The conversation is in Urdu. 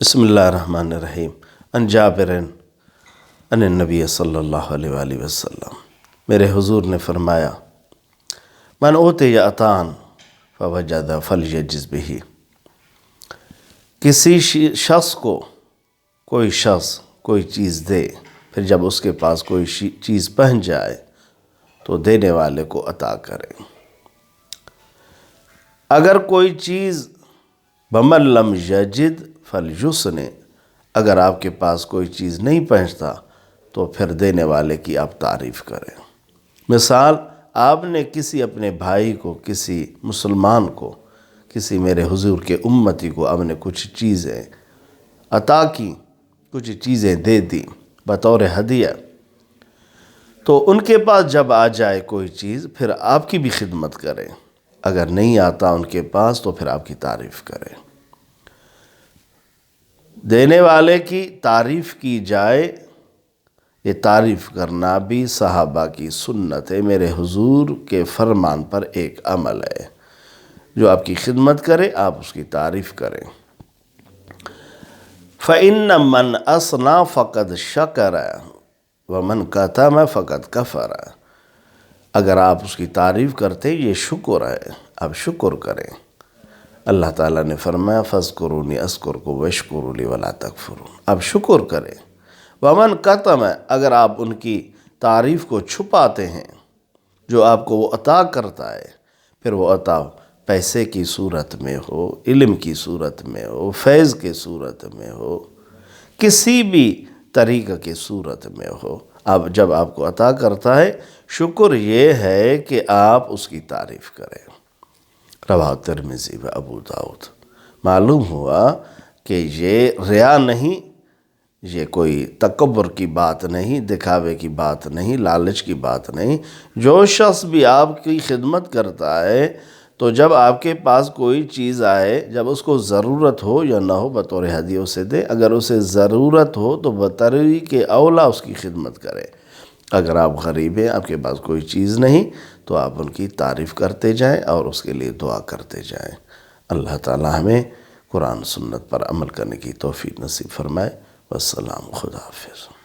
بسم اللہ الرحمن الرحیم ان جابر ان النبی صلی اللہ علیہ وآلہ وسلم، میرے حضور نے فرمایا من اوتی عطان فوجد فلیجز بہ، کسی شخص کو کوئی شخص کوئی چیز دے، پھر جب اس کے پاس کوئی چیز پہنچ جائے تو دینے والے کو عطا کرے۔ اگر کوئی چیز بمن لم یجد فلیحسن، اگر آپ کے پاس کوئی چیز نہیں پہنچتا تو پھر دینے والے کی آپ تعریف کریں۔ مثال، آپ نے کسی اپنے بھائی کو، کسی مسلمان کو، کسی میرے حضور کے امتی کو آپ نے کچھ چیزیں عطا کی، کچھ چیزیں دے دی بطور ہدیہ، تو ان کے پاس جب آ جائے کوئی چیز پھر آپ کی بھی خدمت کریں۔ اگر نہیں آتا ان کے پاس تو پھر آپ کی تعریف کریں۔ دینے والے کی تعریف کی جائے، یہ تعریف کرنا بھی صحابہ کی سنت ہے، میرے حضور کے فرمان پر ایک عمل ہے۔ جو آپ کی خدمت کرے آپ اس کی تعریف کریں۔ فَإِنَّ مَنْ أَثْنَى فَقَدْ شَكَرَ وَمَنْ كَتَمَ فَقَدْ كَفَرَ، اگر آپ اس کی تعریف کرتے یہ شکر ہے، آپ شکر کریں۔ اللہ تعالیٰ نے فرمایا فَاذْكُرُونِي أَذْكُرْكُمْ وَاشْكُرُوا لِي وَلَا تَكْفُرُونَ، آپ شکر کریں۔ وَمَنْ كَتَمَ، اگر آپ ان کی تعریف کو چھپاتے ہیں، جو آپ کو وہ عطا کرتا ہے، پھر وہ عطا پیسے کی صورت میں ہو، علم کی صورت میں ہو، فیض کی صورت میں ہو، کسی بھی طریقہ کی صورت میں ہو، جب آپ کو عطا کرتا ہے، شکر یہ ہے کہ آپ اس کی تعریف کریں۔ رواہ ترمذی و ابو داؤد۔ معلوم ہوا کہ یہ ریا نہیں، یہ کوئی تکبر کی بات نہیں، دکھاوے کی بات نہیں، لالچ کی بات نہیں۔ جو شخص بھی آپ کی خدمت کرتا ہے تو جب آپ کے پاس کوئی چیز آئے، جب اس کو ضرورت ہو یا نہ ہو بطور ہدیہ اسے دے، اگر اسے ضرورت ہو تو بطریق اولیٰ اس کی خدمت کرے۔ اگر آپ غریب ہیں، آپ کے پاس کوئی چیز نہیں، تو آپ ان کی تعریف کرتے جائیں اور اس کے لیے دعا کرتے جائیں۔ اللہ تعالیٰ ہمیں قرآن سنت پر عمل کرنے کی توفیق نصیب فرمائے۔ والسلام، خدا حافظ۔